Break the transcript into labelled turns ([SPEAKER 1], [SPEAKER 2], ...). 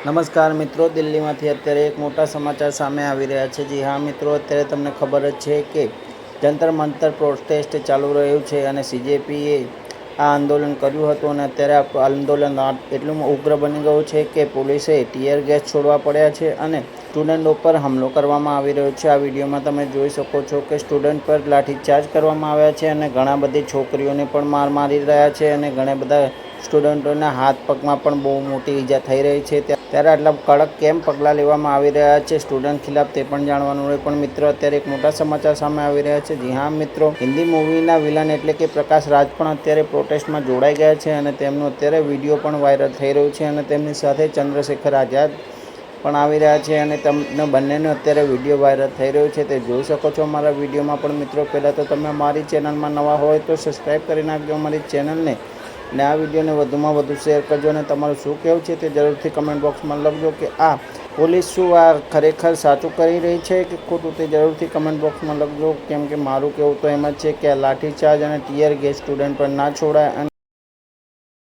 [SPEAKER 1] નમસ્કાર મિત્રો, દિલ્હીમાંથી અત્યારે એક મોટા સમાચાર સામે આવી રહ્યા છે. જી હા મિત્રો, અત્યારે તમને ખબર જ છે કે જંતર મંતર પ્રોટેસ્ટ ચાલુ રહ્યું છે અને સીજેપીએ આ આંદોલન કર્યું હતું અને અત્યારે આ આંદોલન એટલું ઉગ્ર બની ગયું છે કે પોલીસે ટીયર ગેસ છોડવા પડ્યા છે અને સ્ટુડન્ટો પર હુમલો કરવામાં આવી રહ્યો છે. આ વિડીયોમાં તમે જોઈ શકો છો કે સ્ટુડન્ટ પર લાઠીચાર્જ કરવામાં આવ્યા છે અને ઘણા બધી છોકરીઓને પણ માર મારી રહ્યા છે અને ઘણા બધા સ્ટુડન્ટોના હાથ પગમાં પણ બહુ મોટી ઈજા થઈ રહી છે. ત્યારે આટલા કડક કેમ પગલાં લેવામાં આવી રહ્યા છે સ્ટુડન્ટ ખિલાફ તે પણ જાણવાનું હોય. પણ મિત્રો, અત્યારે એક મોટા સમાચાર સામે આવી રહ્યા છે. જી હા મિત્રો, હિન્દી મૂવીના વિલન એટલે કે પ્રકાશ રાજ પણ અત્યારે પ્રોટેસ્ટમાં જોડાઈ ગયા છે અને તેમનો અત્યારે વિડીયો પણ વાયરલ થઈ રહ્યું છે અને તેમની સાથે ચંદ્રશેખર આઝાદ પણ આવી રહ્યા છે અને તમને બંનેનો અત્યારે વિડીયો વાયરલ થઈ રહ્યો છે, તે જોઈ શકો છો અમારા વિડીયોમાં. પણ મિત્રો, પહેલાં તો તમે અમારી ચેનલમાં નવા હોય તો સબસ્ક્રાઈબ કરી નાખજો અમારી ચેનલને અને આ વિડીયોને વધુમાં વધુ શેર કરજો અને તમારું શું કહેવું છે તે જરૂરથી કમેન્ટ બોક્સમાં લખજો કે આ પોલીસ શું આ ખરેખર સાચું કરી રહી છે કે ખોટું, તે જરૂરથી કમેન્ટ બોક્સમાં લખજો. કેમ કે મારું કહેવું તો એમ જ છે કે આ લાઠીચાર્જ અને ટીયર ગેસ સ્ટુડન્ટ પર ના છોડાય.